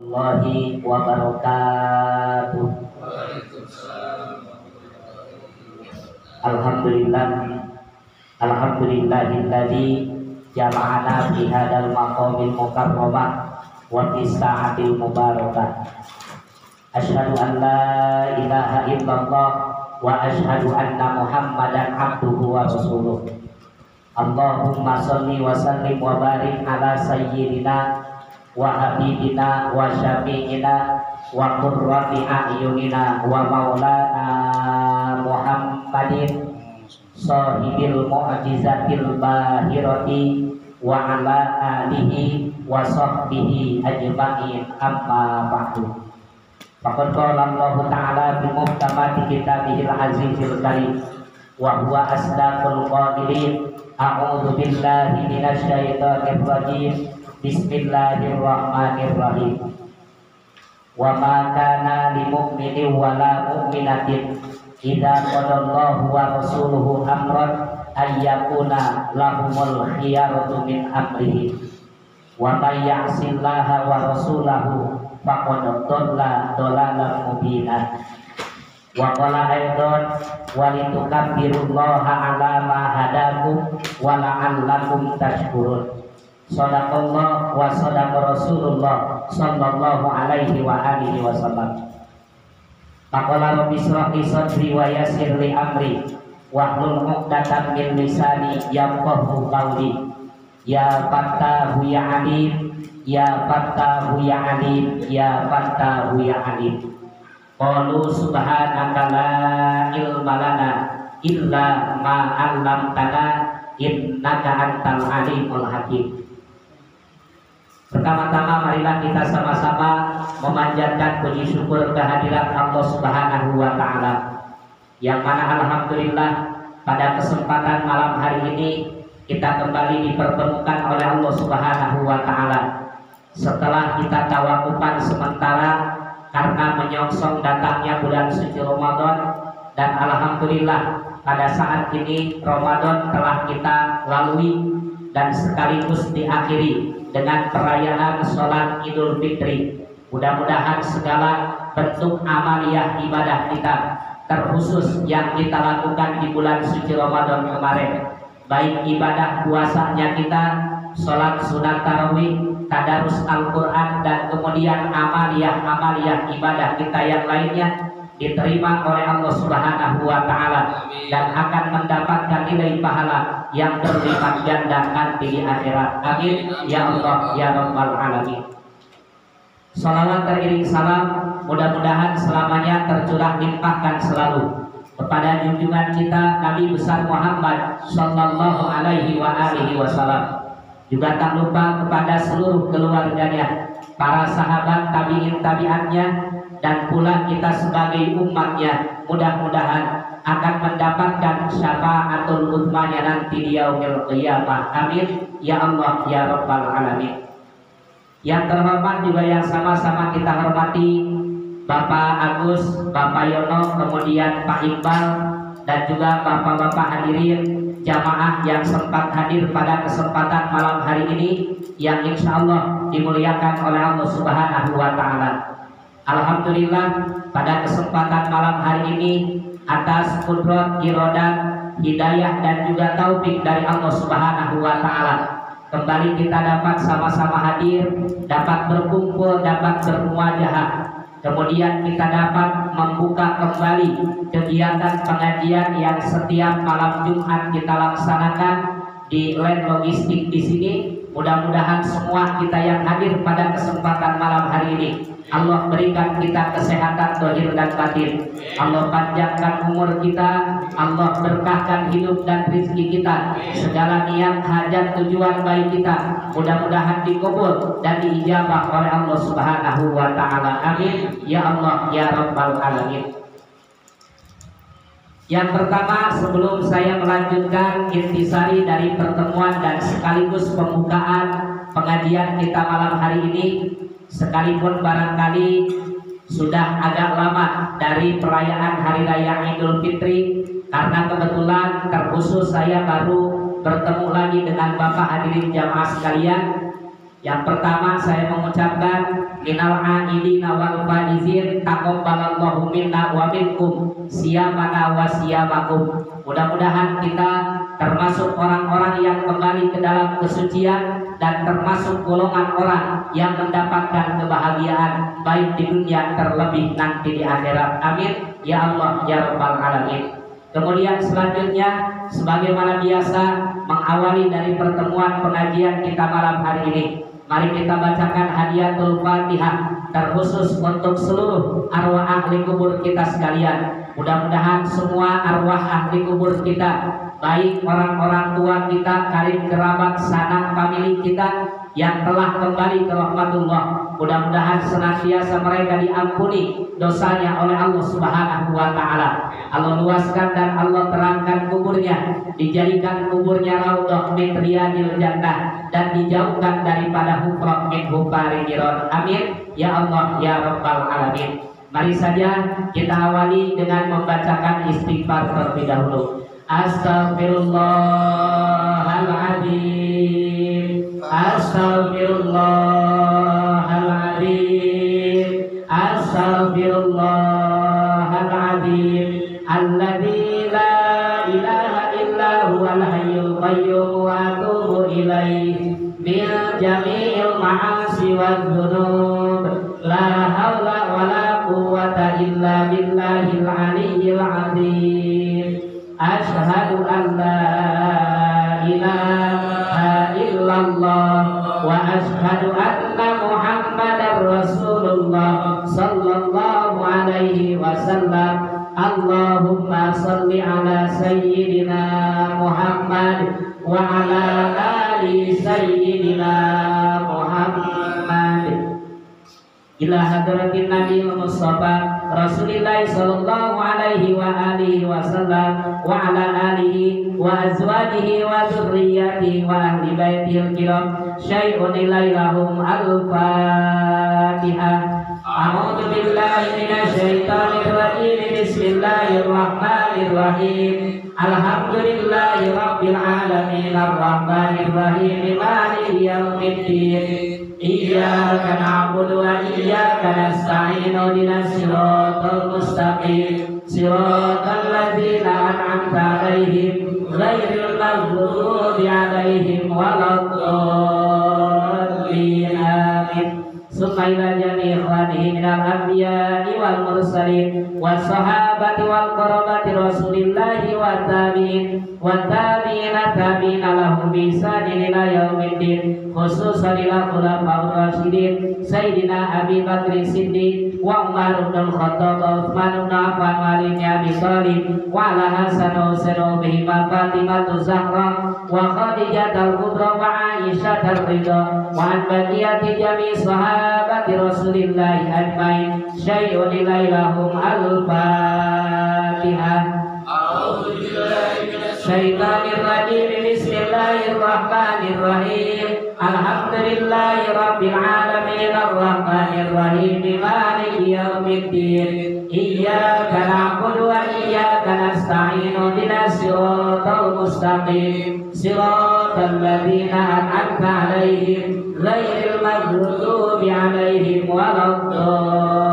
Warahmatullahi wabarakatuh. Alhamdulillah, alhamdulillahilladzi jama'ana fi hadzal maqamil mukarramah wa fi sa'atil mubarakah. Asyhadu an la ilaha illallah wa asyhadu anna Muhammadan abduhu wa rasuluh. Allahumma shalli wa sallim wa barik ala sayyidina wa habibina wa syafi'ina wa qurrati a'yunina wa maulana Muhammadin sahibil mu'jizatil bahirati wa ala alihi wa sahbihi ajma'in, amma ba'du. Faqad qala Allah ta'ala bi muhkamati kitabihil azizil karim wa huwa asdaqul qailin. A'udzu billahi minasy syaithanir rajim. Bismillahirrahmanirrahim. Wa ma kana lil mu'minin wa la mu'minatin idza qadallahu wa rasuluhu amran ay yakuna lahumul khiyaratu min amrihi wa may ya'sillaha wa rasulahu faqad dhalla dhalalan mubina. Wa qala aidan wa litukabbirullaha ala ma hadakum wa la'allakum tashkurun. Shadaqallah wa shadaqa Rasulullah sallallahu alaihi wa alihi wasallam. Faqala rabbi shrah li sadri wa yassir li amri wahlul 'uqdatam min lisani yafqahu qawli. Ya Fattahu ya Alim, ya Fattahu ya Alim, ya Fattahu ya Alim. Qalu subhanaka la ilma lana illa ma 'allamtana innaka antal alimul hakim. Pertama-tama marilah kita sama-sama memanjatkan puji syukur kehadirat Allah Subhanahu wa taala, yang mana alhamdulillah pada kesempatan malam hari ini kita kembali dipertemukan oleh Allah Subhanahu wa taala setelah kita tawakupan sementara karena menyongsong datangnya bulan suci Ramadan. Dan alhamdulillah pada saat ini Ramadan telah kita lalui dan sekaligus diakhiri dengan perayaan sholat Idul Fitri. Mudah-mudahan segala bentuk amaliyah ibadah kita, terkhusus yang kita lakukan di bulan suci Ramadan kemarin, baik ibadah puasanya kita, sholat sunat tarawih, tadarus Al-Quran, dan kemudian amaliyah ibadah kita yang lainnya, diterima oleh Allah Subhanahu wa taala dan akan mendapatkan nilai pahala yang berlipat ganda nanti di akhirat. Amin ya Allah ya rabbal alamin. Salawat teriring salam mudah-mudahan selamanya tercurah limpahkan selalu kepada junjungan kita Nabi besar Muhammad sallallahu alaihi wa alihi wasallam. Juga tak lupa kepada seluruh keluarganya, para sahabat, tabi'in tabi'atnya, dan pula kita sebagai umatnya. Mudah-mudahan akan mendapatkan syafaatul utsmanya nanti di yaumil qiyamah. Amin ya Allah ya rabbal alamin. Yang terhormat juga yang sama-sama kita hormati Bapak Agus, Bapak Yono, kemudian Pak Iqbal, dan juga bapak-bapak hadirin jamaah yang sempat hadir pada kesempatan malam hari ini, yang insya Allah dimuliakan oleh Allah Subhanahu wa taala. Alhamdulillah pada kesempatan malam hari ini atas kudrat, iradat, hidayah, dan juga taufik dari Allah Subhanahu wa taala, kembali kita dapat sama-sama hadir, dapat berkumpul, dapat bermuajahah. Kemudian kita dapat membuka kembali kegiatan pengajian yang setiap malam Jumat kita laksanakan di Land Logistik di sini. Mudah-mudahan semua kita yang hadir pada kesempatan malam hari ini, Allah berikan kita kesehatan zahir dan batin, Allah panjangkan umur kita, Allah berkahkan hidup dan rezeki kita, segala niat, hajat, tujuan baik kita mudah-mudahan dikabul dan diijabah oleh Allah Subhanahu wa taala. Amin ya Allah ya rabbal alamin. Yang pertama, sebelum saya melanjutkan intisari dari pertemuan dan sekaligus pembukaan pengajian kita malam hari ini, sekalipun barangkali sudah agak lama dari perayaan Hari Raya Idul Fitri, karena kebetulan terkhusus saya baru bertemu lagi dengan Bapak hadirin jamaah sekalian Yang pertama saya mengucapkan minal aidina wal faizin taqabbalallahu minna wa minkum siyamana wa siyamakum. Mudah-mudahan kita termasuk orang-orang yang kembali ke dalam kesucian dan termasuk golongan orang yang mendapatkan kebahagiaan baik di dunia terlebih nanti di akhirat. Amin ya Allah ya rabbal alamin. Kemudian selanjutnya sebagaimana biasa mengawali dari pertemuan pengajian kita malam hari ini, mari kita bacakan hadiatul Fatihah terkhusus untuk seluruh arwah ahli kubur kita sekalian. Mudah-mudahan semua arwah ahli kubur kita, baik orang-orang tua kita, karib kerabat, sanak famili kita yang telah kembali ke rahmatullah, mudah-mudahan senantiasa mereka diampuni dosanya oleh Allah Subhanahu wa taala. Allah luaskan dan Allah terangkan kuburnya, dijadikan kuburnya raudhah min riyadil jannah dan dijauhkan daripada hufrah min hufari niron. Amin ya Allah ya rabbal alamin. Mari saja kita awali dengan membacakan istighfar terlebih dahulu. Astaghfirullahaladzim, astaghfirullahaladzim, astaghfirullahaladzim, alladzi la ilaha illa huwal hayyul qayyum wa atubu ilaih min jami'il ma'asi wadz-dzunub. La haula wala quwwata illa billahil aliyyil azim. Asyhadu an la ilaha illallah wa asyhadu anna Muhammadar Rasulullah sallallahu alaihi wasallam. Allahumma salli ala sayyidina Muhammad wa ala ali sayyidina Muhammad. Ila hadratin Nabi Mustafa Rasulillah sallallahu alaihi wa alihi wasallam wa ala alihi wa azwajihi wa dzurriyyatihi wa ahli baitihil kiram syai'un ilaihum al-Fatihah. A'udzu billahi minasy syaithanir rajim. Bismillahirrahmanirrahim. Alhamdulillahi rabbil alamin arrahmanir rahim maliki yaumiddin. Iyyaka na'budu wa iyyaka nasta'in ihdinas siratal mustaqim siratal ladzina an'amta 'alaihim ghairil maghdubi 'alaihim waladdallin. Amin. Summa ila jami'i ikhwanihi minal anbiya'i wal mursalin was sahabati wal qarabati rasulillahi wa tabi'in wa tabi'ina tabi'ina lahum bi ihsanin ila yaumiddin, khususan ila khulafaur rasyidin sayyidina Abi Bakr Siddiq wa Umar bin Khattab wa Utsman bin Affan wa Ali bin Abi Thalib wa ala Hasan wa Husain bihi Fatimah Zahra wa Khadijah al-Kubra wa Aisyah ar-Ridha wa an baqiyati jami'i sahabati Rasulillah ajmain syai'un ilaihum al-Fatihah. A'udzu billahi minasy syaithanir rajim. Bismillahirrahmanirrahim. Alhamdulillahi rabbil alamin arrahmanir rahim maliki yaumiddin. Iyyaka na'budu wa iyyaka nasta'in ihdinas siratal mustaqim siratal ladzina an'amta 'alaihim ghairil maghdubi 'alaihim waladdallin.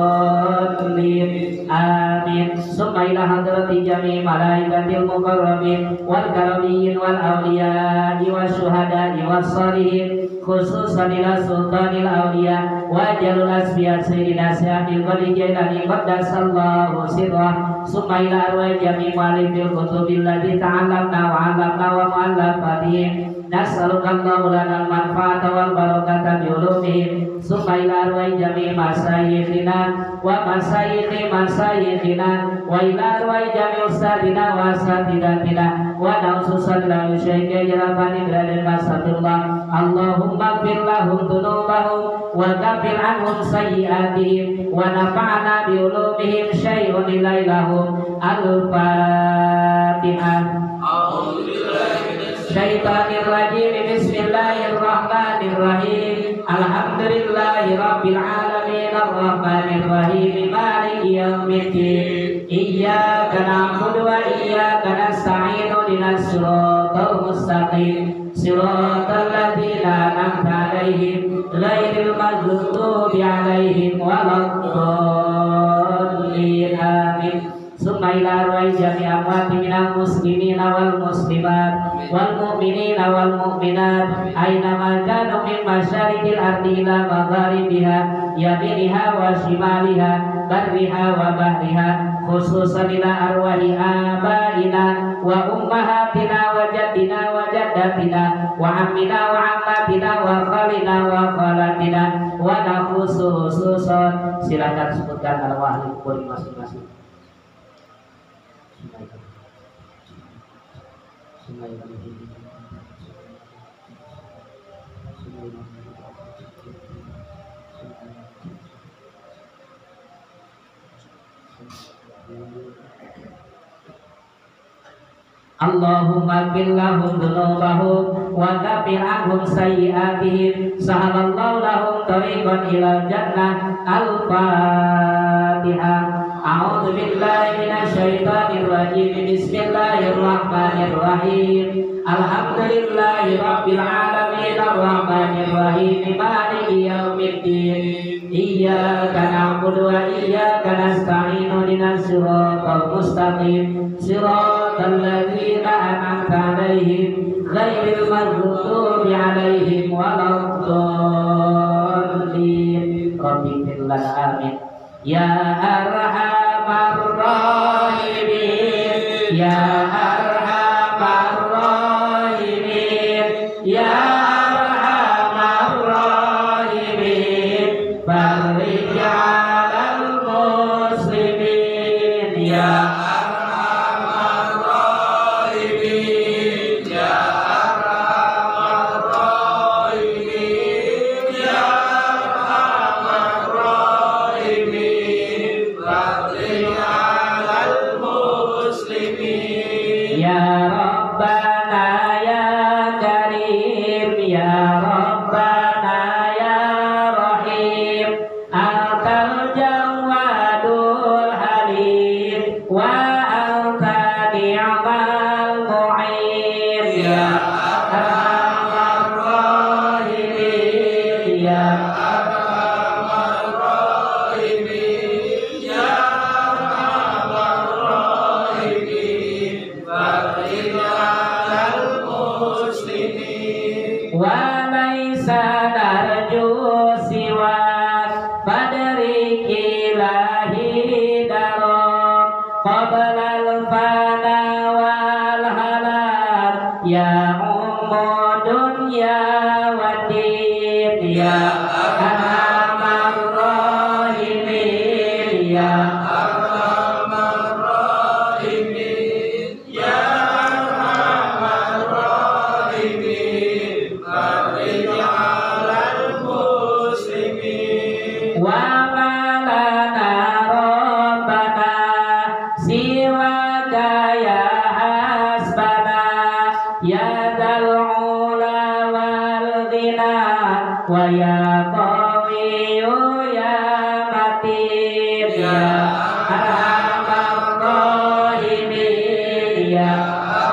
Amin. Summa ila hadrati jami' malaikatil muqarrabin wal karamiyin wal awliya'i wasyuhada'i wassalihin, khususan ila sultanil awliya wa jalul asfiya sayyidina Syaikhul Qadir Jailani qaddasallahu sirrah. Summa ila arwah jami' mu'allifil kutubil ladzi ta'allamna wa 'allamna wa mu'allafatihim. Nas'aluka Allahu lana al-manfaata wal barakata bi ulumihim. Summa ila arwah jami' masayyikhina wa masayyikhi masayyikhina wa ila arwah jami' ustadina wa asatidatina wa naususan lahu syaikhina jarabani biladil masatullah. Allahumma ighfir lahum dhunubahum wa kafir anhum sayyi'atihim wa nafa'na bi ulumihim syai'un ilaihum al-Fatihah. A'udzu billahi minasy syaithanir rajim. Bismillahirrahmanirrahim. Alhamdulillahi rabbil alamin arrahmanir rahim maliki yaumiddin. Iyyaka na'budu wa iyyaka nasta'in ihdinas siratal mustaqim siratal ladzina an'amta 'alaihim ghairil maghdubi 'alaihim waladdallin amin. Summa ila ruhi jami' amwati minal muslimina wal muslimat wal mu'minina wal mu'minat aina ma kanu min masyariqil ardi ila magharibiha yaminiha wa shimaliha barriha wa bahriha khususan ila arwahi abaina wa ummahatina wa jaddina wa jaddatina wa ammina wa ammatina wa khalina wa khalatina wa nakhusususun. Silakan sebutkan arwah kubur masing-masing. Allahumma ighfir lahum dzunubahum wa kafir anhum sayyi'atihim sahalallahu lahum tariqan ilal jannah. Al-Fatihah. A'udzu billahi minasy syaithanir rajim. Bismillahirrahmanirrahim. Alhamdulillahi rabbil alamin arrahmanir rahim maliki yaumiddin. Iyyaka na'budu wa iyyaka nasta'in ihdinas siratal mustaqim siratal ladzina an'amta 'alaihim ghairil maghdubi 'alaihim waladdallin. Rabbi fil amin. Ya arhamar rahimin, ya arhamar rahimin, ya arhamar rahimin, barik 'alal muslimin, ya arhamar rahimin, ya arhamar rahimin, ya arhamar rahimin, barik 'alal muslimin. Ya Rabbana ya Karim, ya Rabbana ya Rahim, Antal Jawadul Halim wa anta ni'mal mu'in. Ya arhamar rahimin, ya arhamar rahimin, ya arhamar rahimin, barik 'alal muslimin. Wa laisa narju siwa badri ilahi darom qabla al-fana wal halal ya ummu dunya waddin. Ya arhamar rahimin, ya arhamar rahimin, ya arhamar rahimin, barik 'alal muslimin. Wa ma lana rabbana siwaka ya hasbana ya dzal ula wal ghina wa ya qawiyyu ya matin. Ya arhamar rahimin, ya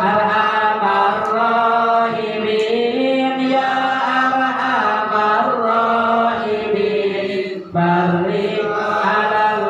arhamar rahimin, ya arhamar rahimin, barik 'alal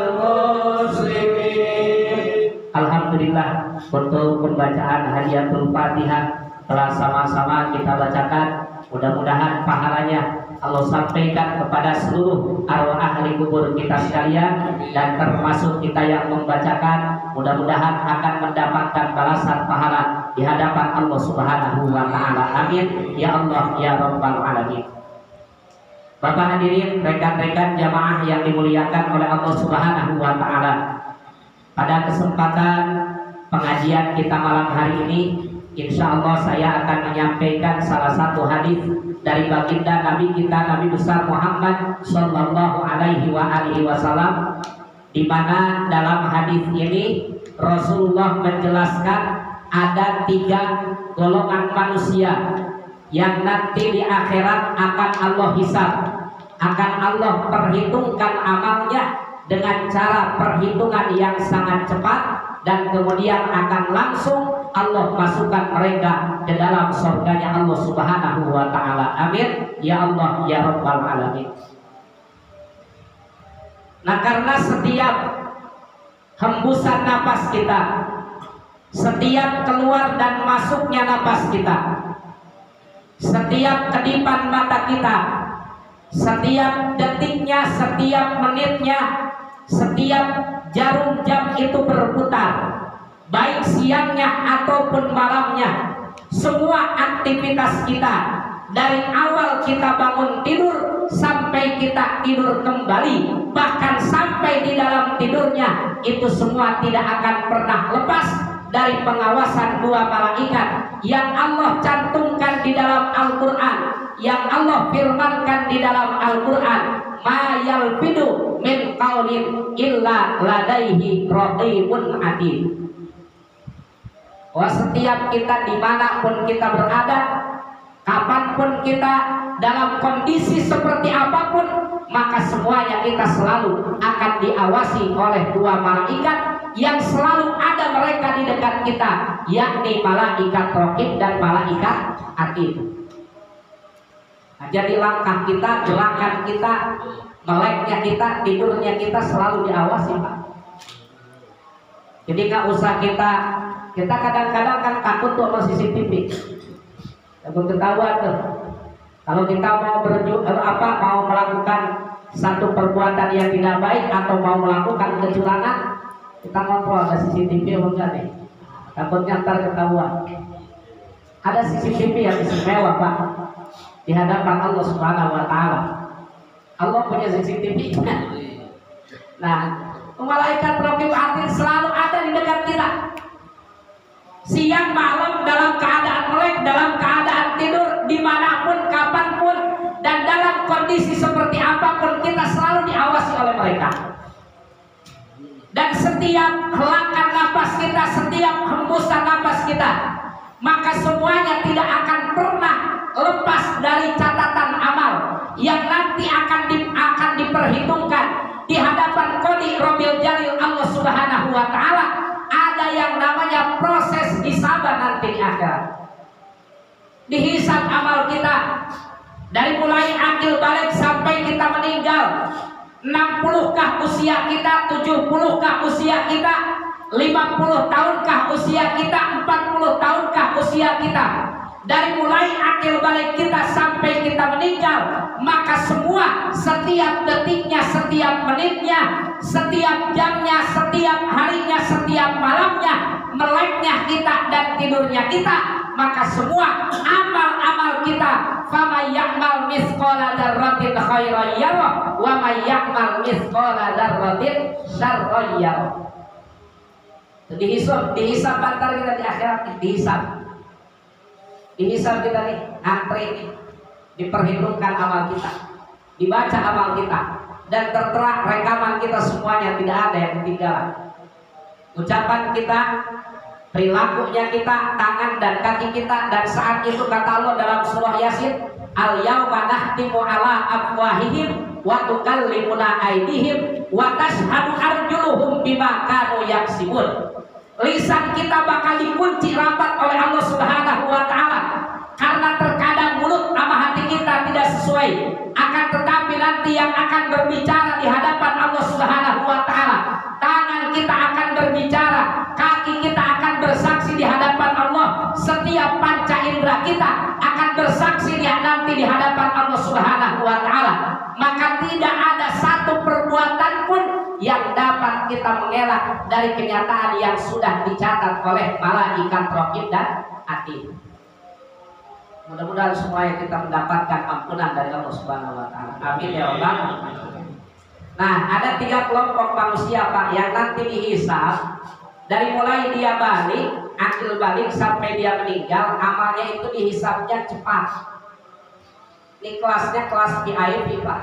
muslimin. Alhamdulillah, untuk pembacaan hadiyatul Fatihah telah sama-sama kita bacakan. Mudah-mudahan pahalanya Allah sampaikan kepada seluruh arwah ahli kubur kita sekalian, dan termasuk kita yang membacakan mudah-mudahan akan mendapatkan balasan pahala di hadapan Allah Subhanahu wa taala. Amin ya Allah ya rabbal alamin. Bapak hadirin, rekan-rekan jamaah yang dimuliakan oleh Allah Subhanahu wa taala. Pada kesempatan pengajian kita malam hari ini, insya Allah saya akan menyampaikan salah satu hadis dari baginda Nabi kita, Nabi besar Muhammad Sallallahu Alaihi Wasallam, di mana dalam hadis ini Rasulullah menjelaskan ada 3 golongan manusia yang nanti di akhirat akan Allah hisab, akan Allah perhitungkan amalnya dengan cara perhitungan yang sangat cepat, dan kemudian akan langsung Allah masukkan mereka ke dalam surganya Allah Subhanahu wa taala. Amin ya Allah ya rabbal alamin. Nah, karena setiap hembusan napas kita, setiap keluar dan masuknya napas kita, setiap kedipan mata kita, setiap detiknya, setiap menitnya, setiap jarum jam itu berputar, baik siangnya ataupun malamnya, semua aktivitas kita dari awal kita bangun tidur sampai kita tidur kembali, bahkan sampai di dalam tidurnya, itu semua tidak akan pernah lepas dari pengawasan dua malaikat yang Allah cantumkan di dalam Al-Quran, yang Allah firmankan di dalam Al-Quran, ma yalfidu min qaulin illa ladaihi raqibun atid. Wah, setiap kita dimanapun kita berada, kapanpun kita, dalam kondisi seperti apapun, maka semuanya kita selalu akan diawasi oleh dua malaikat yang selalu ada mereka di dekat kita, yakni malaikat raqib dan malaikat atid. Nah, jadi langkah kita, gerakan kita, meleknya kita, tidurnya kita selalu diawasi, Pak. Jadi nggak usah kita kadang-kadang kan takut tuh sama CCTV, takut ketahuan tuh. Kalau kita mau mau melakukan satu perbuatan yang tidak baik atau mau melakukan kecurangan, kita kontrol ada CCTV atau enggak nih. Takutnya ntar ketahuan. Ada CCTV yang istimewa, Pak, di hadapan Allah Subhanahu wa taala. Allah punya CCTV. Nah, malaikat raqib atid selalu ada di dekat kita. Siang malam, dalam keadaan melek, dalam keadaan tidur, dimanapun, kapanpun, dan dalam kondisi seperti apapun, kita selalu diawasi oleh mereka. Dan setiap helakan napas kita, setiap hembusan napas kita, maka semuanya tidak akan pernah lepas dari catatan amal yang nanti akan diperhitungkan di hadapan Qadi Robil Jalil Allah Subhanahu wa taala. Ada yang namanya proses hisab nanti di akhirat. Dihisab amal kita dari mulai akil balik sampai kita meninggal. 60-kah usia kita, 70-kah usia kita, 50 tahunkah usia kita, 40 tahunkah usia kita. Dari mulai akil balik kita sampai kita meninggal, maka semua, setiap detiknya, setiap menitnya, setiap jamnya, setiap harinya, setiap malamnya, meleknya kita dan tidurnya kita, maka semua amal-amal kita, faman ya'mal mithqala dzarratin khairan yarah wa man ya'mal mithqala dzarratin syarran yarah. Dihisab antar kita di akhirat, dihisab kita nih, antri ini, diperhitungkan amal kita, dibaca amal kita, dan tertera rekaman kita semuanya, tidak ada yang ketinggalan. Ucapan kita, perilakunya kita, tangan dan kaki kita, dan saat itu kata Allah dalam surah Yasin, al-yawma nahtimu ala afwahihim wa tukallimuna aydihim wa tashhadu arjuluhum bima kanu yaksibun. Lisan kita bakal dikunci rapat oleh Allah Subhanahu wa taala, karena terkadang mulut sama hati kita tidak sesuai. Akan tetapi nanti yang akan berbicara di hadapan Allah Subhanahu wa taala, tangan kita akan berbicara, kaki kita akan bersaksi di hadapan Allah, setiap panca indera kita akan bersaksi nanti di hadapan Allah Subhanahu wa taala. Maka tidak ada satu perbuatan pun yang dapat kita mengelak dari kenyataan yang sudah dicatat oleh malaikat raqib dan atid. Mudah-mudahan semuanya kita mendapatkan ampunan dari Allah Subhanahu wa taala. Amin ya Allah. Nah, ada 3 kelompok manusia, Pak, yang nanti dihisab dari mulai dia balik, akil balik sampai dia meninggal, amalnya itu dihisabnya cepat. Ini kelasnya kelas VIP, Pak.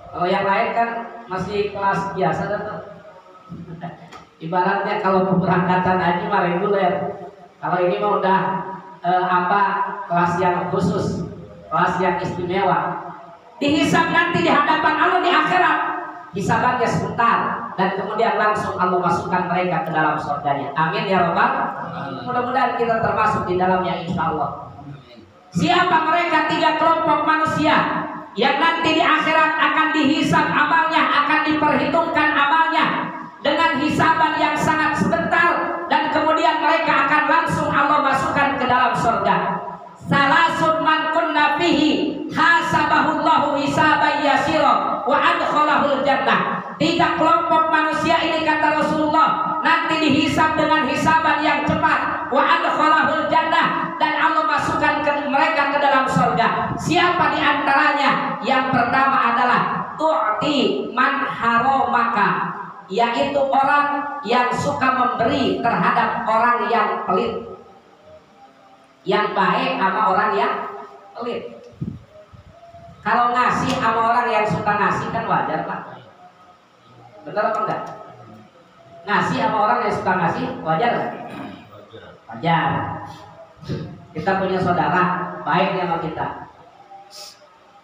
Kalau yang lain kan masih kelas biasa tuh. Ibaratnya kalau pemberangkatan haji mah reguler. Kalau ini mah udah kelas yang khusus, kelas yang istimewa. Dihisab nanti di hadapan Allah di akhirat. hisabannya sebentar, dan kemudian langsung Allah masukkan mereka ke dalam surganya. Amin ya Rabbal. Mudah-mudahan kita termasuk di dalamnya insya Allah. Siapa mereka? 3 kelompok manusia yang nanti di akhirat akan dihisab amalnya, akan diperhitungkan amalnya dengan hisaban yang sangat sebentar, dan kemudian mereka akan langsung Allah masukkan ke dalam surga. Salasun man kunna fihi hasabahullahu hisaban yasira wa adkhalahul jannah. 3 kelompok manusia ini kata Rasulullah nanti dihisab dengan hisaban yang cepat, wa adkhalahul jannah, dan Allah masukkan mereka ke dalam surga. Siapa di antaranya? Yang pertama adalah tu'ti man haramaka, yaitu orang yang suka memberi terhadap orang yang pelit. Yang baik sama orang yang pelit. Kalau ngasih sama orang yang suka ngasih kan wajar Pak. Benar apa enggak? Ngasih sama orang yang suka ngasih wajar nggak? Wajar. Kita punya saudara baik sama kita.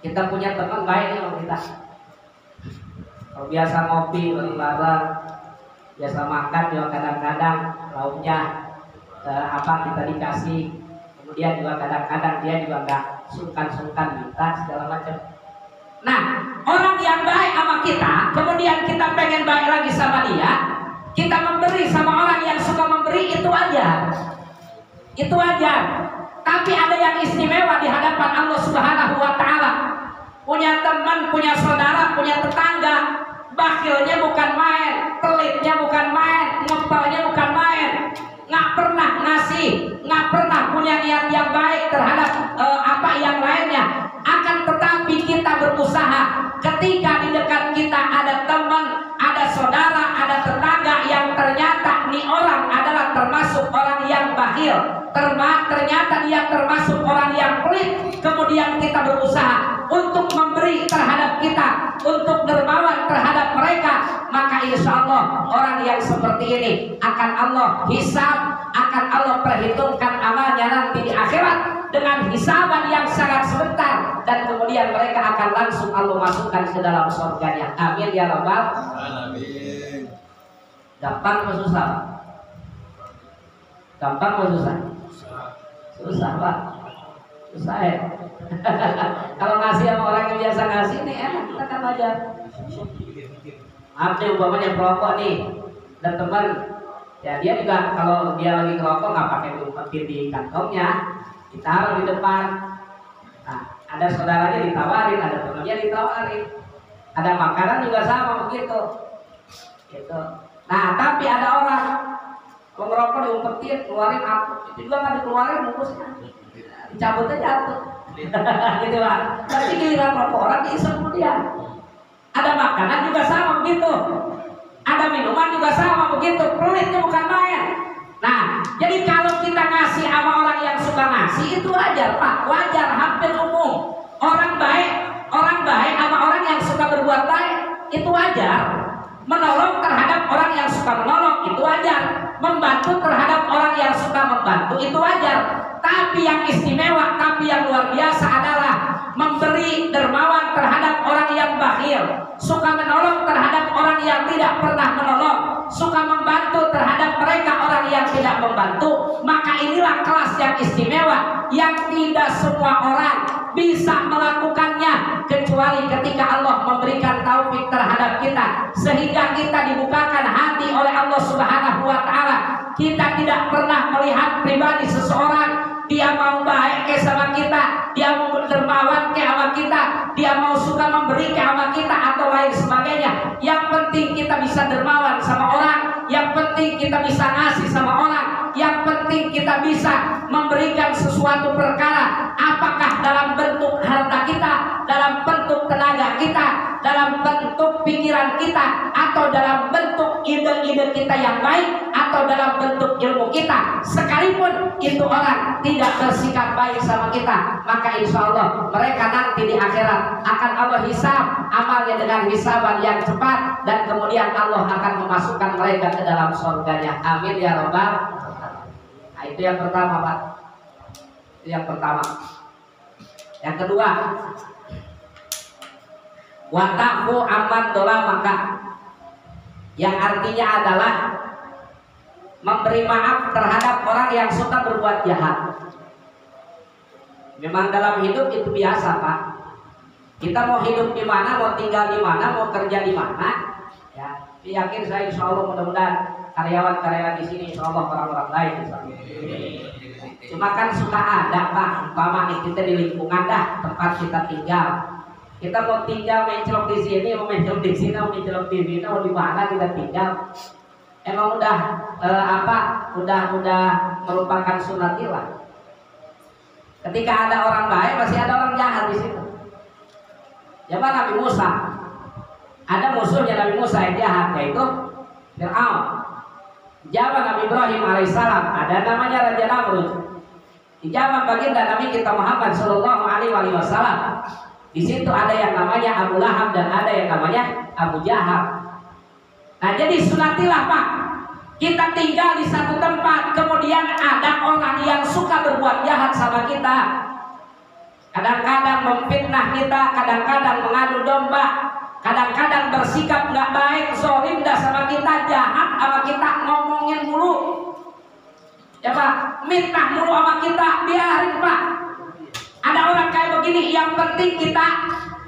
Kita punya teman baik sama kita. Kalau biasa ngopi bareng-bareng, biasa makan juga kadang-kadang lauknya kita dikasih. Kemudian juga kadang-kadang dia juga nggak sungkan-sungkan minta segala macam. Nah, orang yang baik sama kita, kemudian kita pengen baik lagi sama dia, kita memberi sama orang yang suka memberi, itu aja. Itu aja. Tapi ada yang istimewa di hadapan Allah Subhanahu wa taala. Punya teman, punya saudara, punya tetangga, bakhilnya bukan main, pelitnya bukan main, ngepelnya bukan main, nggak pernah ngasih, nggak pernah punya niat yang baik terhadap yang lainnya. Akan tetapi kita berusaha ketika di dekat kita ada teman, ada saudara, ada tetangga yang ternyata nih orang adalah termasuk orang yang bakhil, ternyata dia termasuk orang yang pelit, kemudian kita berusaha untuk memberi terhadap kita, untuk dermawan terhadap mereka, maka insya Allah orang yang seperti ini akan Allah hisab, akan Allah perhitungkan amalnya nanti di akhirat dengan hisaban yang sangat sebentar, dan kemudian mereka akan langsung Allah masukkan ke dalam surganya. Amin ya Rabbal alamin. Gampang atau susah? Gampang atau susah? Susah Pak. Susah ya. Kalau ngasih sama orang yang biasa ngasih nih enak, kita kan wajar. Maaf nih umpamanya perokok nih, dan teman ya dia juga kalau dia lagi ngerokok nggak pakai diumpetin di kantongnya, ditaruh di depan. Nah, ada saudaranya ditawarin, ada temannya ditawarin, ada makanan juga sama begitu. Gitu. Nah, tapi ada orang kalau ngerokok diumpetin, keluarin aku, itu juga nggak dikeluarin bungkusnya, dicabut aja tuh. Gitu Pak. Tapi giliran rokok orang diisep kemudian. Ada makanan juga sama begitu. Ada minuman juga sama begitu. Pelitnya bukan main. Nah, jadi kalau kita ngasih sama orang yang suka ngasih itu wajar Pak, wajar, hampir umum. Orang baik sama orang yang suka berbuat baik itu wajar. Menolong terhadap orang yang suka menolong itu wajar. Membantu terhadap orang yang suka membantu itu wajar. Tapi yang istimewa, tapi yang luar biasa adalah memberi dermawan terhadap orang yang bakhil, suka menolong terhadap orang yang tidak pernah menolong, suka membantu terhadap mereka orang yang tidak membantu. Maka inilah kelas yang istimewa yang tidak semua orang bisa melakukannya kecuali ketika Allah memberikan taufik terhadap kita, sehingga kita dibukakan hati oleh Allah Subhanahu wa taala. Kita tidak pernah melihat pribadi seseorang dia mau baik ke sama kita, dia mau dermawan ke sama kita, dia mau suka memberi ke sama kita atau lain sebagainya. Yang penting kita bisa dermawan sama orang, yang penting kita bisa ngasih sama orang, yang penting kita bisa memberikan sesuatu perkara, apakah dalam bentuk harta kita, dalam bentuk tenaga kita, dalam bentuk pikiran kita, atau dalam bentuk ide-ide kita yang baik, atau dalam bentuk ilmu kita. Sekalipun itu orang tidak bersikap baik sama kita, maka insya Allah mereka nanti di akhirat akan Allah hisab amalnya dengan hisaban yang cepat, dan kemudian Allah akan memasukkan mereka ke dalam surganya. Amin ya Rabbal. Nah, itu yang pertama Pak. Itu yang pertama. Yang kedua, wa ta'fu amman dolamaka, yang artinya adalah memberi maaf terhadap orang yang suka berbuat jahat. Memang dalam hidup itu biasa, Pak. Kita mau hidup di mana, mau tinggal di mana, mau kerja di mana, ya. Yakin saya insya Allah mudah-mudahan karyawan-karyawan di sini insya Allah orang-orang lain. Cuma kan suka ada, Pak, umpama kita di lingkungan dah tempat kita tinggal. Kita mau tinggal mencelok di sini, mau mencelok di sini, mau mencelok di sini, mau di mana kita tinggal. Emang udah udah merupakan sunatillah. Ketika ada orang baik, masih ada orang jahat di situ. Zaman Nabi Musa, ada musuhnya Nabi Musa yang jahat, yaitu Fir'aun. Zaman Nabi Ibrahim alaihissalam, ada namanya Raja Namrud. Di zaman baginda Nabi kita Muhammad Shallallahu Alaihi Wasallam, di situ ada yang namanya Abu Lahab dan ada yang namanya Abu Jahal. Nah, jadi sunatilah, Pak, kita tinggal di satu tempat, kemudian ada orang yang suka berbuat jahat sama kita. Kadang-kadang memfitnah kita, kadang-kadang mengadu domba, kadang-kadang bersikap nggak baik, zolim dah sama kita, jahat sama kita, ngomongin mulu, ya Pak, minta mulu sama kita, biarin, Pak. Ada orang kayak begini, yang penting kita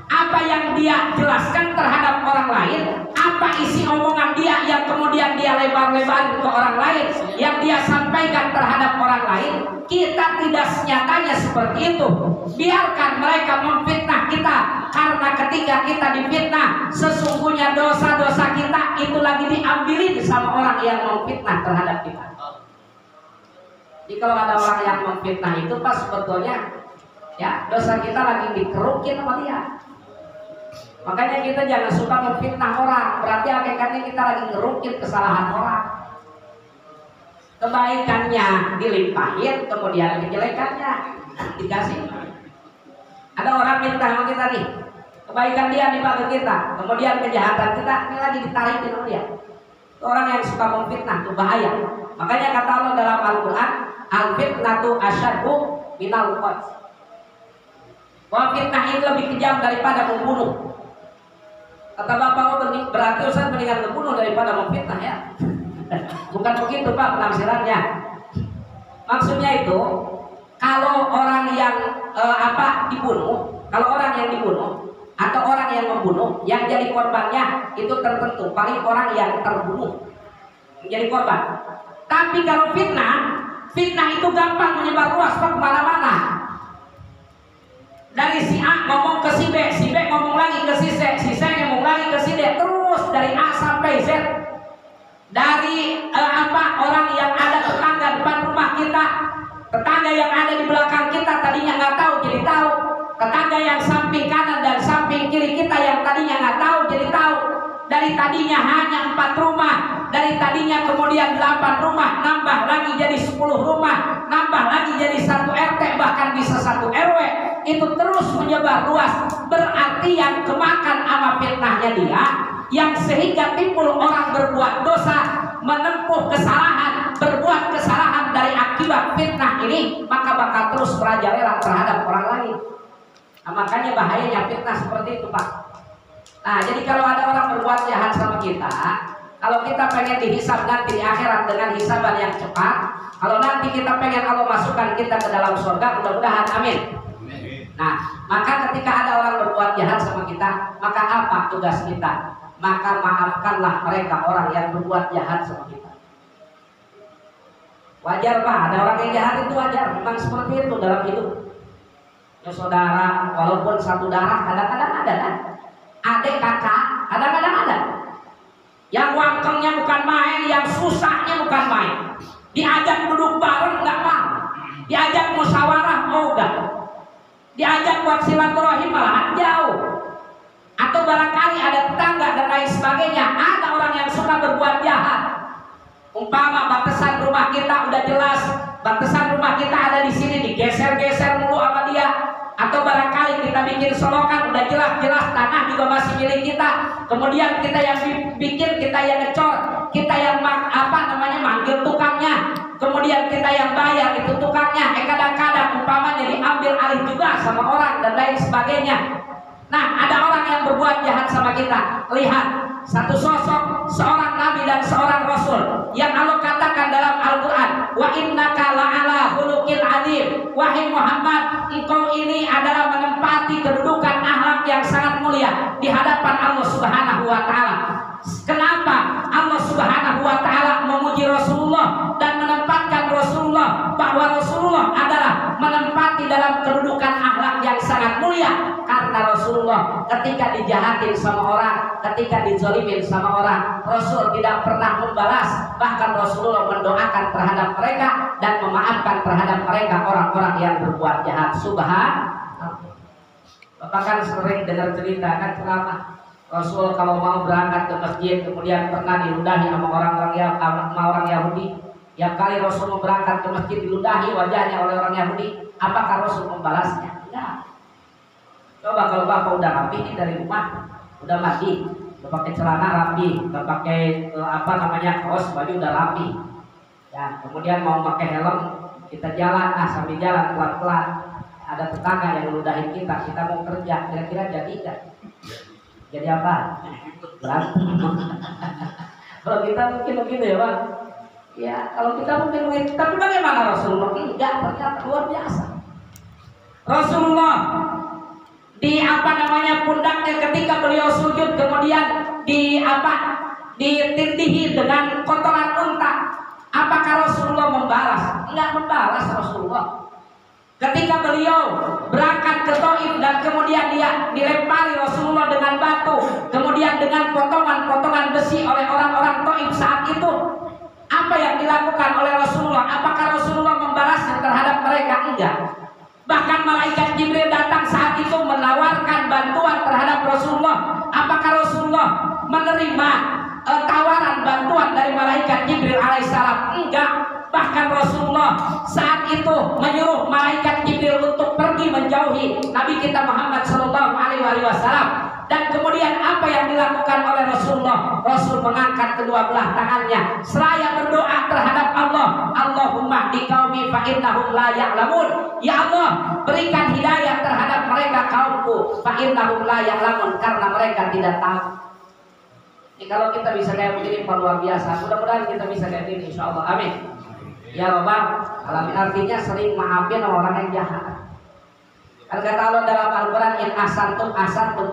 apa yang dia jelaskan terhadap orang lain, apa isi omongan dia yang kemudian dia lebar-lebarin ke orang lain, yang dia sampaikan terhadap orang lain, kita tidak senyatanya seperti itu. Biarkan mereka memfitnah kita, karena ketika kita difitnah, sesungguhnya dosa-dosa kita itu lagi diambilin sama orang yang memfitnah terhadap kita. Jadi kalau ada orang yang memfitnah itu, pas sebetulnya ya dosa kita lagi dikerukin sama dia. Makanya kita jangan suka memfitnah orang, berarti hakikatnya kita lagi ngerukin kesalahan orang. Kebaikannya dilimpahin, kemudian kejelekannya dikasih. Ada orang minta sama kita nih, kebaikan dia dipakai kita, kemudian kejahatan kita ini lagi ditarikin sama dia. Itu orang yang suka memfitnah, itu bahaya. Makanya kata Allah dalam Al-Quran, al-fitnatu asyaddu minal qatl. Bahwa fitnah itu lebih kejam daripada membunuh. Kata Bapak, berarti Ustaz mendingan membunuh daripada memfitnah, ya? Bukan begitu, Pak, penafsirannya. Maksudnya itu, kalau orang yang dibunuh, kalau orang yang dibunuh atau orang yang membunuh, yang jadi korbannya itu tertentu, paling orang yang terbunuh menjadi korban. Tapi kalau fitnah itu gampang menyebar luas, Pak, kemana-mana. Dari si A ngomong ke si B ngomong lagi ke si C ngomong lagi ke si D, terus dari A sampai Z. Dari orang yang ada tetangga depan rumah kita, tetangga yang ada di belakang kita tadinya nggak tahu jadi tahu, tetangga yang samping kanan dan samping kiri kita yang tadinya nggak tahu jadi tahu. Dari tadinya hanya 4 rumah, dari tadinya kemudian 8 rumah, nambah lagi jadi 10 rumah, nambah lagi jadi 1 RT, bahkan bisa 1 RW. Itu terus menyebar luas. Berarti yang kemakan sama fitnahnya dia, yang sehingga timbul orang berbuat dosa, menempuh kesalahan, berbuat kesalahan dari akibat fitnah ini, maka bakal terus merajalela terhadap orang lain. Nah, makanya bahayanya fitnah seperti itu, Pak. Nah, jadi kalau ada orang berbuat jahat sama kita, kalau kita pengen dihisab nanti di akhirat dengan hisaban yang cepat, kalau nanti kita pengen Allah masukkan kita ke dalam surga, mudah-mudahan amin. Nah, maka ketika ada orang berbuat jahat sama kita, maka apa tugas kita? Maka maafkanlah mereka orang yang berbuat jahat sama kita. Wajar, Pak, ada orang yang jahat itu wajar, memang seperti itu dalam hidup. Ya saudara, walaupun satu darah, kadang-kadang ada kan? Adik kakak, kadang-kadang ada. Yang wangkengnya bukan main, yang susahnya bukan main. Diajak duduk bareng nggak mau, diajak musyawarah enggak, diajak buat silaturahim malahan jauh. Atau barangkali ada tetangga dan lain sebagainya, ada orang yang suka berbuat jahat. Umpama batasan rumah kita udah jelas, batasan rumah kita ada di sini, digeser-geser mulu sama dia. Atau barangkali kita bikin solokan udah jelas-jelas tanah juga masih milik kita, kemudian kita yang bikin, kita yang ngecor, kita yang manggil tukangnya, kemudian kita yang bayar itu tukangnya. Kadang-kadang umpamanya diambil alih juga sama orang dan lain sebagainya. Nah, ada orang yang berbuat jahat sama kita. Lihat, satu sosok, seorang nabi dan seorang rasul yang Allah katakan dalam Al-Quran, wa innaka la'ala khuluqil azim. Wahai Muhammad, engkau ini adalah menempati kedudukan akhlak yang sangat mulia di hadapan Allah Subhanahu wa taala. Kenapa Allah Subhanahu wa taala memuji Rasulullah dan menempatkan Rasulullah, bahwa Rasulullah adalah menempati dalam kedudukan akhlak yang sangat mulia? Karena Rasulullah ketika dijahatin sama orang, ketika dizolimin sama orang, Rasul tidak pernah membalas. Bahkan Rasulullah mendoakan terhadap mereka dan memaafkan terhadap mereka orang-orang yang berbuat jahat. Subhanallah. Bapak kan sering dengar cerita kan, ceramah Rasul kalau mau berangkat ke masjid kemudian pernah diludahi sama orang Yahudi. Yang kali Rasul mau berangkat ke masjid diludahi wajahnya oleh orang Yahudi, apakah Rasul membalasnya? Tidak. Coba kalau bapak udah rapi ini dari rumah, udah mandi, udah pakai celana rapi, udah pakai kaos baju udah rapi, ya kemudian mau pakai helm, kita jalan, sambil jalan pelan-pelan, ada tetangga yang meludahin kita mau kerja, kira-kira jadi nggak? Jadi apa? Berantem. Kalau kita mungkin begitu ya bang. Ya kalau kita mungkin begitu, tapi bagaimana Rasulullah? Enggak, ternyata luar biasa. Rasulullah di pundaknya ketika beliau sujud kemudian ditindihi dengan kotoran unta. Apakah Rasulullah membalas? Enggak membalas Rasulullah. Ketika beliau berangkat ke Taif dan kemudian dia dilempari Rasulullah dengan batu, kemudian dengan potongan-potongan besi oleh orang-orang Taif saat itu, apa yang dilakukan oleh Rasulullah? Apakah Rasulullah membalasnya terhadap mereka? Enggak. Bahkan malaikat Jibril datang saat itu menawarkan bantuan terhadap Rasulullah. Apakah Rasulullah menerima tawaran bantuan dari malaikat Jibril alaihissalam? Enggak. Bahkan Rasulullah saat itu menyuruh malaikat Jibril untuk pergi menjauhi Nabi kita Muhammad Sallallahu Alaihi Wasallam. Dan kemudian apa yang dilakukan oleh Rasulullah? Rasul mengangkat kedua belah tangannya seraya berdoa terhadap Allah. Allahumma hdi qaumi fa innahum la ya'lamun. Ya Allah, berikan hidayah terhadap mereka kaumku, fa innahum la ya'lamun, karena mereka tidak tahu. Jadi kalau kita bisa kayak begini luar biasa. Mudah-mudahan kita bisa kayak gini insyaallah. Amin. Ya Rabbal alamin. Artinya sering maafin orang yang jahat. Kan kata Allah dalam Al-Quran, in asantum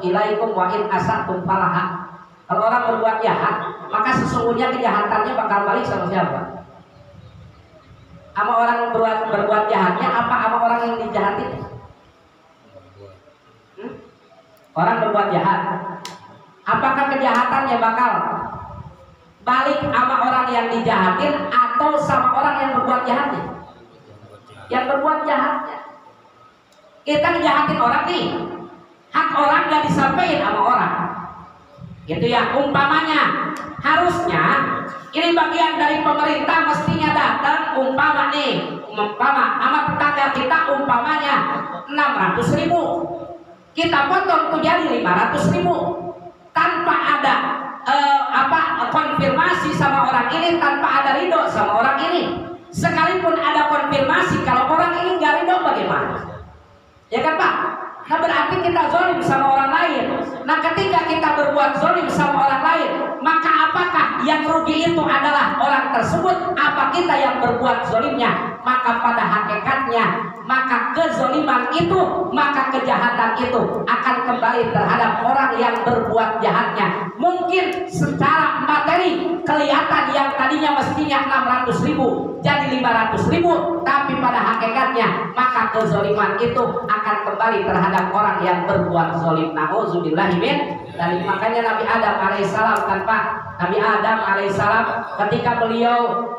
ilaikum wa in asantum falaha. Kalau orang berbuat jahat, maka sesungguhnya kejahatannya bakal balik sama siapa? Sama orang yang berbuat jahatnya apa sama orang yang dijahatin? Orang berbuat jahat, apakah kejahatannya bakal balik sama orang yang dijahatin atau sama orang yang berbuat jahatnya? Yang berbuat jahatnya. Kita ngejahatin orang nih, hak orang gak disampaikan sama orang. Gitu ya, umpamanya harusnya ini bagian dari pemerintah mestinya datang umpama sama tetangga kita umpamanya 600.000, kita potong tuh jadi 500.000 tanpa ada konfirmasi sama orang ini, tanpa ada ridho sama orang ini. Sekalipun ada konfirmasi, kalau orang ini nggak ridho bagaimana? Ya kan Pak? Nah berarti kita zalim sama orang lain. Nah ketika kita berbuat zalim sama orang lain, maka apakah yang rugi itu adalah orang tersebut? Apa kita yang berbuat zalimnya? Maka pada hakikatnya, maka kezaliman itu, maka kejahatan itu akan kembali terhadap orang yang berbuat jahatnya. Mungkin secara materi kelihatan yang tadinya mestinya 600.000 jadi 500.000, tapi pada hakikatnya maka kezaliman itu akan kembali terhadap orang yang berbuat zalim. Nauzubillahi min dzalik. Makanya Nabi Adam alaihissalam kan Pak, Nabi Adam alaihissalam ketika beliau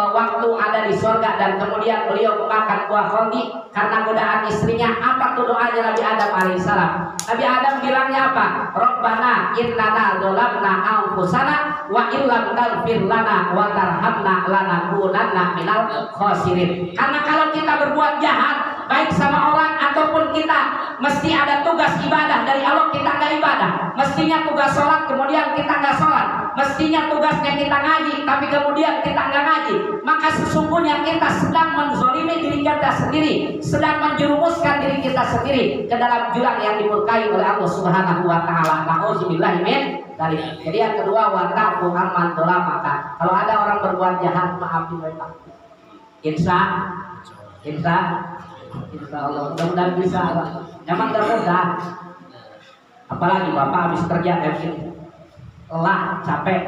waktu ada di surga dan kemudian beliau makan buah khuldi karena godaan istrinya, apa tuh doanya Nabi Adam alaihissalam? Nabi Adam bilangnya apa? Rabbana innana dzalamna anfusana wa illam taghfir lana wa tarhamna lanakunanna minal khasirin. Karena kalau kita berbuat jahat, baik sama orang ataupun kita mesti ada tugas ibadah dari Allah, kita nggak ibadah. Mestinya tugas sholat, kemudian kita nggak sholat. Mestinya tugasnya kita ngaji, tapi kemudian kita nggak ngaji. Maka sesungguhnya kita sedang menzolimi diri kita sendiri, sedang menjerumuskan diri kita sendiri ke dalam jurang yang dimurkai oleh Allah Subhanahu wa Ta'ala. Nauzubillahi min dzalik. Jadi yang kedua, wa ta'fu amman maka kalau ada orang berbuat jahat, maafin mereka. Insya Allah, mudah-mudahan bisa. Emang gak mudah. Apalagi bapak habis kerja lelah, capek,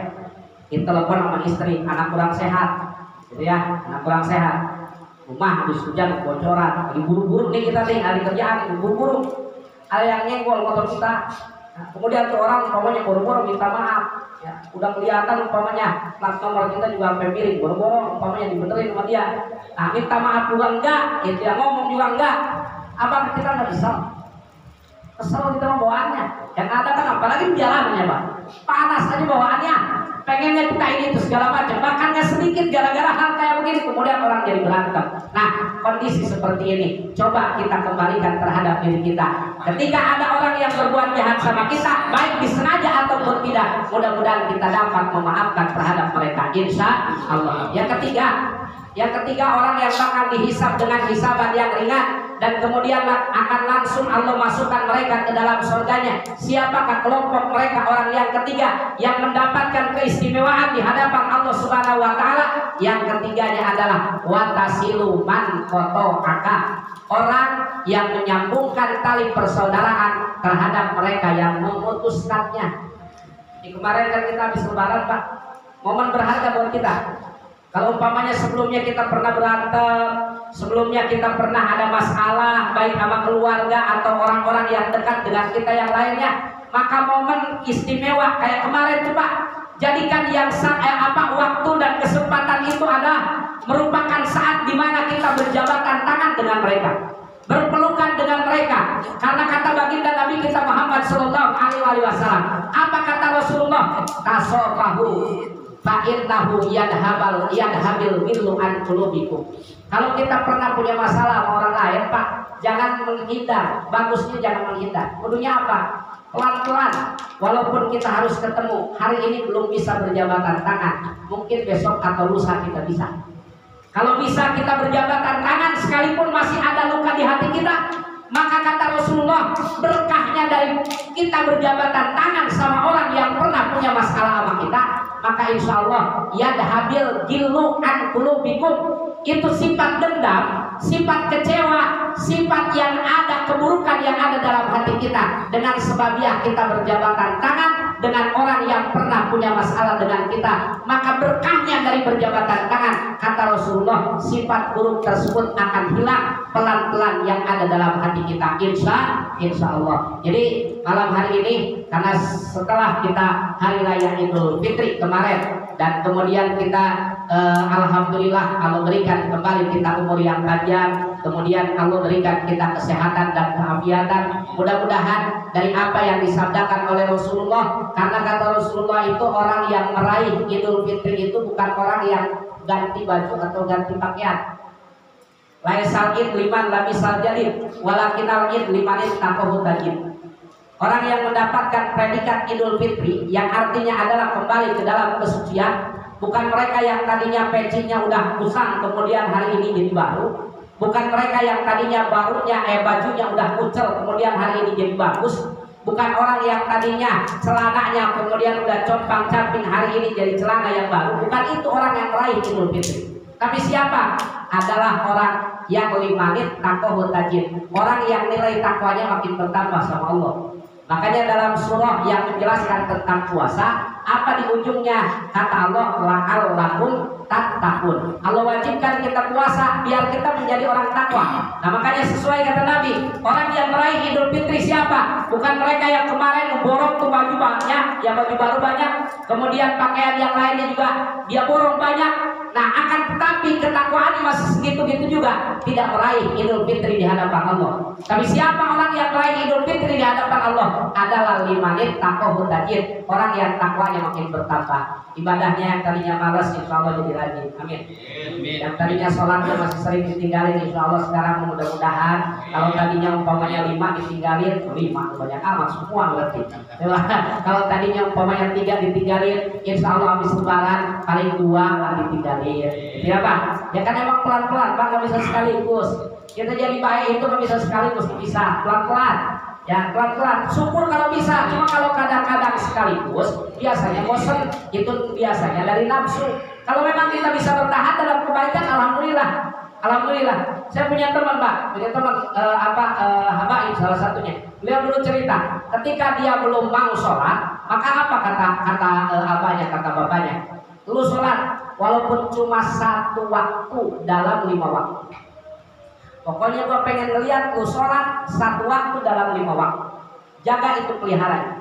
kita telepon sama istri, anak kurang sehat, gitu ya, anak kurang sehat. Rumah habis hujan bocoran, lagi buru-buru nih kita nih hari kerjaan, buru-buru. Ada yang nyenggol motor kita. Nah, kemudian tuh orang umpamanya boro-boro minta maaf, ya, udah kelihatan umpamanya plat nomor kita juga sampai miring, boro-boro umpamanya dibenerin sama dia. Nah, minta maaf juga enggak, itu yang ngomong juga enggak. Apa kita nggak bisa? Kesel kita bawaannya. Yang ada kan apalagi di jalannya, Pak. Panas aja bawaannya. Pengennya kita ini itu segala macam. Makannya sedikit gara-gara hal kayak begini, kemudian orang jadi berantem. Nah, kondisi seperti ini coba kita kembalikan terhadap diri kita. Ketika ada orang yang berbuat jahat sama kita, baik disengaja ataupun tidak, mudah-mudahan kita dapat memaafkan terhadap mereka, insya Allah. Yang ketiga orang yang bakal dihisab dengan hisaban yang ringan, dan kemudian akan langsung Allah masukkan mereka ke dalam surganya. Siapakah kelompok mereka? Orang yang ketiga yang mendapatkan keistimewaan di hadapan Allah Subhanahu wa Ta'ala. Yang ketiganya adalah watasilu man qata'aka, orang yang menyambungkan tali persaudaraan terhadap mereka yang memutuskannya. Di kemarin kan kita habis lebaran, Pak, momen berharga buat kita. Kalau umpamanya sebelumnya kita pernah berantem, sebelumnya kita pernah ada masalah baik sama keluarga atau orang-orang yang dekat dengan kita yang lainnya, maka momen istimewa kayak kemarin tuh, Pak, jadikan yang waktu dan kesempatan itu adalah merupakan saat di mana kita berjabatan tangan dengan mereka, berpelukan dengan mereka. Karena kata baginda Nabi kita Muhammad Sallallahu Alaihi Wasallam, apa kata Rasulullah? Tasofahu fa'innahu yadhabil ghillu an qulubikum. Kalau kita pernah punya masalah sama orang lain, Pak, jangan menghindar. Bagusnya jangan menghindar. Kudunya apa? Pelan-pelan. Walaupun kita harus ketemu, hari ini belum bisa berjabatan tangan, mungkin besok atau lusa kita bisa. Kalau bisa kita berjabatan tangan sekalipun masih ada luka di hati kita, maka kata Rasulullah, berkahnya dari kita berjabatan tangan sama orang yang pernah punya masalah sama kita, maka insya Allah yadhabil ghillu an qulubikum. Itu sifat dendam, sifat kecewa, sifat yang ada, keburukan yang ada dalam hati kita, dengan sebabiah kita berjabatan tangan dengan orang yang pernah punya masalah dengan kita, maka berkahnya dari berjabatan tangan, kata Rasulullah, sifat buruk tersebut akan hilang pelan-pelan yang ada dalam hati kita, insya Allah. Jadi malam hari ini, karena setelah kita hari raya Idul Fitri kemarin, dan kemudian kita alhamdulillah Allah berikan kembali kita umur yang panjang, kemudian Allah berikan kita kesehatan dan keafiatan. Mudah-mudahan dari apa yang disabdakan oleh Rasulullah, karena kata Rasulullah itu orang yang meraih Idul Fitri itu bukan orang yang ganti baju atau ganti pakaian. Laisal id liman labisal jadid walakinal id limanit taqahu tajid. Orang yang mendapatkan predikat Idul Fitri yang artinya adalah kembali ke dalam kesucian, bukan mereka yang tadinya pecinya udah kusam kemudian hari ini jadi baru, bukan mereka yang tadinya bajunya udah kucel kemudian hari ini jadi bagus, bukan orang yang tadinya celananya kemudian udah compang-camping hari ini jadi celana yang baru, bukan itu orang yang meraih Idul Fitri. Tapi siapa? Adalah orang yang limanit taqahu tajid, orang yang nilai takwanya makin bertambah sama Allah. Makanya dalam surah yang menjelaskan tentang puasa, apa di ujungnya? Kata Allah, la'allakum tattaqun. Allah wajibkan kita puasa biar kita menjadi orang takwa. Nah, makanya sesuai kata Nabi, orang yang meraih Idul Fitri siapa? Bukan mereka yang kemarin borong tuh baju banyak, yang baju baru banyak, kemudian pakaian yang lainnya juga dia borong banyak. Nah, akan tetapi ketakwaannya masih segitu-gitu juga, tidak meraih Idul Fitri di hadapan Allah. Tapi siapa orang yang meraih Idul Fitri di hadapan Allah? Adalah limanit taqwa tajid, orang yang takwanya makin bertambah. Ibadahnya yang tadinya malas, insya Allah jadi rajin. Amin. Yang tadinya sholatnya masih sering ditinggalin, insya Allah sekarang mudah-mudahan. Kalau tadinya umpamanya 5 ditinggalin, 5 banyak amat semua berarti. Kalau tadinya umpamanya 3 ditinggalin, insya Allah habis lebaran paling 2 lah ditinggalin. Ya Pak, ya kan emang pelan-pelan Pak, nggak bisa sekaligus. Kita jadi baik itu nggak bisa sekaligus, bisa pelan-pelan. Ya pelan-pelan, syukur kalau bisa. Cuma kalau kadang-kadang sekaligus, biasanya bosan. Itu biasanya dari nafsu. Kalau memang kita bisa bertahan dalam kebaikan, alhamdulillah. Alhamdulillah. Saya punya teman Pak, Habaib salah satunya. Beliau dulu cerita, ketika dia belum mau sholat, maka apa kata bapaknya? Lu sholat, walaupun cuma 1 waktu dalam 5 waktu. Pokoknya gua pengen ngeliat lu sholat 1 waktu dalam 5 waktu. Jaga itu peliharanya.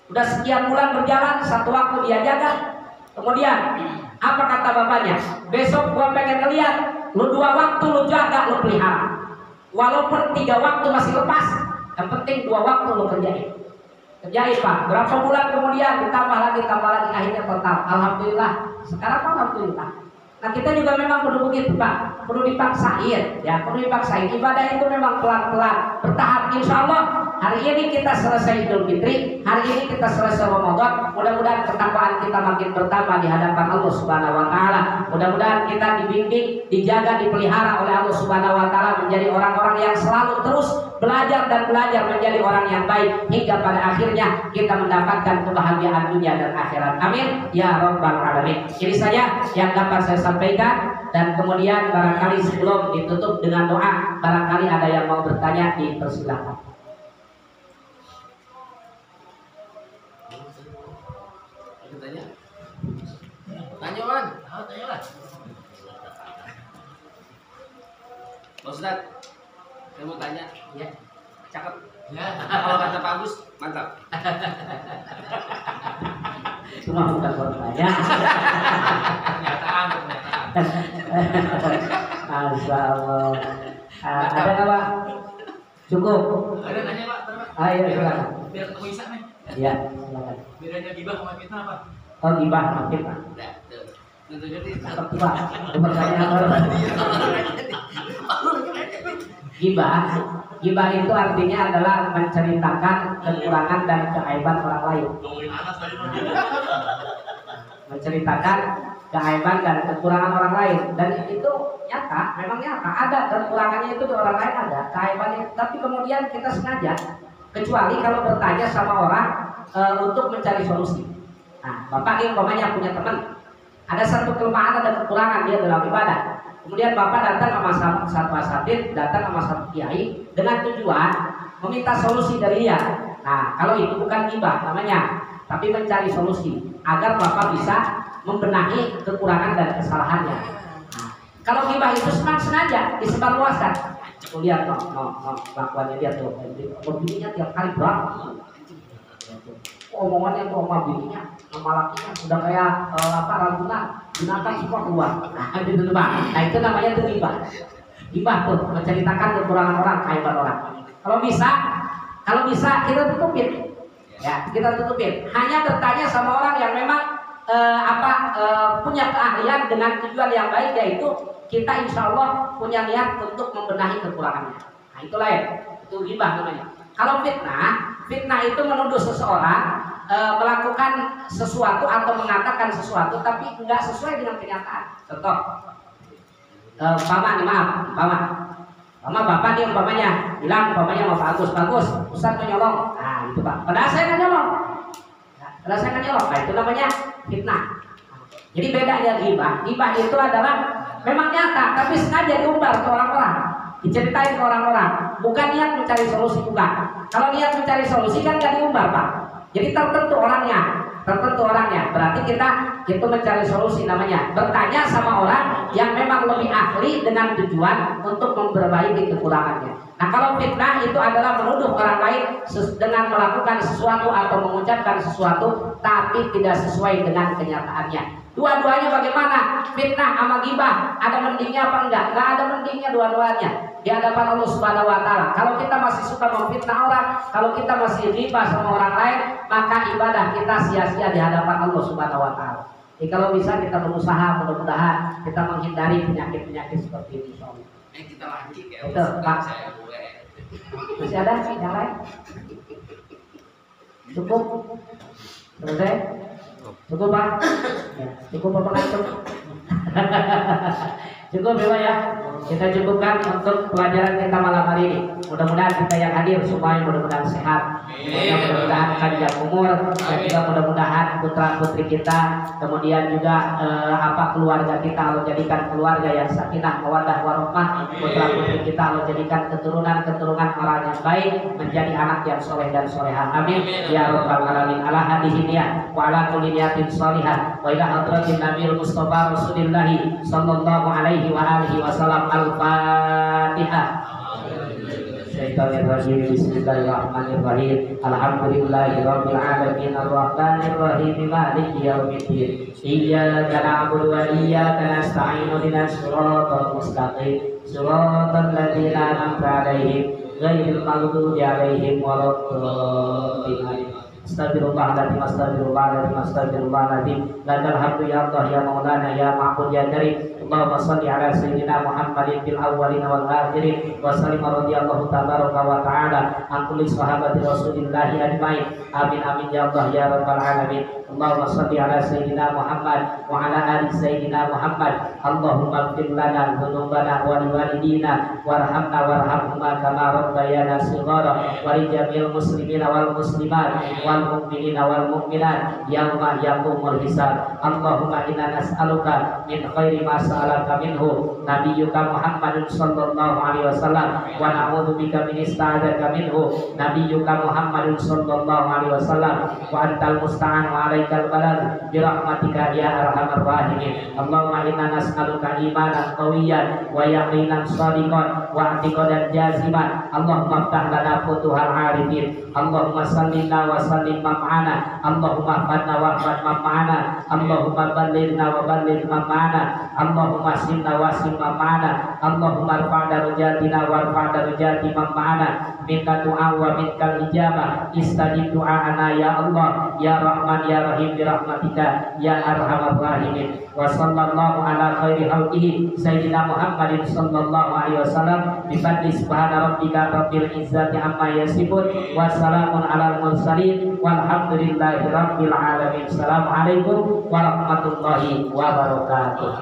Udah sekian bulan berjalan, 1 waktu dia jaga. Kemudian apa kata bapaknya? Besok gua pengen ngeliat lu 2 waktu lu jaga, lu pelihara. Walaupun 3 waktu masih lepas, yang penting 2 waktu lu kerjain. Kerjain Pak. Berapa bulan kemudian ditambah lagi, akhirnya total. Alhamdulillah. Sekarang alhamdulillah. Nah kita juga memang perlu begitu Pak, perlu dipaksain, ya perlu dipaksain. Ibadah itu memang pelan-pelan, bertahap. Insya Allah hari ini kita selesai Idul Fitri, hari ini kita selesai Ramadan. Mudah-mudahan ketakwaan kita makin bertambah di hadapan Allah Subhanahu Wa Taala. Mudah-mudahan kita dibimbing, dijaga, dipelihara oleh Allah Subhanahu Wa Taala menjadi orang-orang yang selalu terus belajar dan belajar menjadi orang yang baik hingga pada akhirnya kita mendapatkan kebahagiaan dunia dan akhirat. Amin ya rabbal alamin. Ini saja yang dapat saya sampaikan, dan kemudian barangkali sebelum ditutup dengan doa, barangkali ada yang mau bertanya, dipersilakan. Tanya Wan. Tanya Wan. Pak Ustaz, saya mau tanya. Ya, Cakep. Ya. Kalau kata Pak Agus, mantap. cuma bukan bertanya. Pernyataan. Masya Allah. Ada nggak Pak? Cukup. Ada nanya Pak? Ayo silakan. Biar ketemu Isa nih. Ya silakan. Bedanya gibah sama fitnah apa? Oh gibah sama fitnah. Tentu jadi. Cakep Pak. Pertanyaan baru. Gibah itu artinya adalah menceritakan kekurangan dan keaiban orang lain. Menceritakan keaiban dan kekurangan orang lain, dan itu nyata, memang nyata ada kekurangannya itu di orang lain, ada keaibannya, tapi kemudian kita sengaja, kecuali kalau bertanya sama orang untuk mencari solusi. Nah, Bapak ini umpamanya punya teman, ada satu kelemahan, ada kekurangan dia dalam ibadah. Kemudian Bapak datang sama satu asatidz, datang sama satu kiai dengan tujuan meminta solusi dari dia. Nah, kalau itu bukan gibah namanya, tapi mencari solusi agar Bapak bisa membenahi kekurangan dan kesalahannya. Nah, kalau gibah itu sengaja disebarluaskan. Lihat kelakuannya dia tuh, bininya tiap hari berantem. Omongannya tuh sama bininya, sama lakinya udah kayak ragunan, binatang semua keluar. Nah, itu tuh Pak. Nah, itu namanya tuh gibah. Gibah tuh menceritakan kekurangan orang, keaiban orang. Kalau bisa kita tutupin. Ya, kita tutupin. Hanya bertanya sama orang yang memang punya keahlian dengan tujuan yang baik, yaitu kita insya Allah punya niat untuk membenahi kekurangannya. Nah, itulah ya, itu gibah namanya. Kalau fitnah itu menuduh seseorang melakukan sesuatu atau mengatakan sesuatu tapi enggak sesuai dengan kenyataan. Contoh, Mama Bapak nih umpamanya bilang umpamanya mau Pak Agus, Ustaz mau nyolong. Nah itu Pak, padahal saya nggak nyolong. Nah itu namanya fitnah. Jadi bedanya gibah itu adalah memang nyata tapi sengaja diumbar ke orang-orang, diceritain ke orang-orang, bukan niat mencari solusi, bukan. Kalau niat mencari solusi kan nggak diumbar Pak. Jadi tertentu orangnya, berarti kita itu mencari solusi namanya. Bertanya sama orang yang memang lebih ahli dengan tujuan untuk memperbaiki kekurangannya. Nah kalau fitnah itu adalah menuduh orang lain dengan melakukan sesuatu atau mengucapkan sesuatu tapi tidak sesuai dengan kenyataannya. Dua-duanya bagaimana? Fitnah sama ghibah, ada mendingnya apa enggak? Enggak ada mendingnya dua-duanya di hadapan Allah Subhanahu wa taala. Kalau kita masih suka memfitnah orang, kalau kita masih ghibah sama orang lain, maka ibadah kita sia-sia di hadapan Allah Subhanahu wa taala. Jadi kalau bisa kita berusaha, mudah-mudahan kita menghindari penyakit-penyakit seperti ini, insyaallah. Kita lagi kayak Betul, Pak. saya gue. Masih ada yang lain? Cukup? Selesai? Cukup Pak? Ya, cukup Bapak ngantuk? Cukup ya. Kita cukupkan untuk pelajaran kita malam hari ini. Mudah-mudahan kita yang hadir semuanya mudah-mudahan sehat, mudah-mudahan panjang umur, dan juga mudah-mudahan putra putri kita, kemudian juga keluarga kita Allah jadikan keluarga yang sakinah mawaddah warahmah, putra putri kita Allah jadikan keturunan orang yang baik, menjadi anak yang soleh dan solehah. Amin ya rabbal alamin. Ala hadhihi niyah wa ala kulli niyatin shalihah wa ila hadratin nabiyil mustafa rasulillah sallallahu alaihi wa alihi wasallam. Al-Fatihah. Syaitanirrajim. Bismillahirrahmanirrahim. Alhamdulillahirabbil alamin arrahmanir rahim maliki yaumiddin. Iyyaka na'budu wa iyyaka nasta'in ihdinas siratal mustaqim. Siratal ladzina an'amta 'alaihim ghairil maghdubi 'alaihim waladdallin. Astagfirullahaladzim, astagfirullahaladzim, astagfirullahaladzim. Lakal hamdu ya Allah ya Maulana ya Ma'bud ya Karim. Allahumma salli ala sayyidina Muhammadin fil awwalin wal akhirin wa sallim radhiyallahu tabaraka wa ta'ala an kulli sahabati Rasulillah ajmain. Amin amin ya Allah ya rabbal alamin. Allahumma salli ala sayyidina Muhammad wa ala ali sayyidina Muhammad. Allahumma ighfir lana dhunubana wa liwalidina warhamna warhamhuma kama rabbayana shighara wa li jami'il muslimina wal muslimat wal mu'minina wal mu'minat yauma yaqumul hisab. Allahumma inna nas'aluka min khairi ma sa'alaka minhu nabiyyuka Muhammadun sallallahu alaihi wasallam wa na'udzubika min ista'adzaka minhu nabiyyuka Muhammadun sallallahu alaihi wasallam wa antal musta'an wa alaikal balagh bi rahmatika ya arhamar rahimin. Allahumma inna nas'aluka imanan qawiyyan wa yaqinan shadiqan wa i'tiqadan jaziman. Allahumma iftah lana futuhal arifin. Allahumma sallina wa sallim ma'ana. Allahumma fadna wa fad ma'ana. Allahumma ballighna wa balligh ma'ana. Allahumma sinna wa sim ma'ana. Allahumma rfa' darajatina wa rfa' darajati ma'ana. Minka du'a wa minkal ijabah. Istajib du'ana ya Allah ya Rahman ya Rahim bi rahmatika ya arhamar rahimin. Wa sallallahu ala khairi khalqihi sayyidina Muhammadin sallallahu alaihi wasallam bi fadli subhana rabbika rabbil izzati amma yasifun wa salamun alal mursalin walhamdulillahi rabbil alamin. Assalamualaikum warahmatullahi wabarakatuh.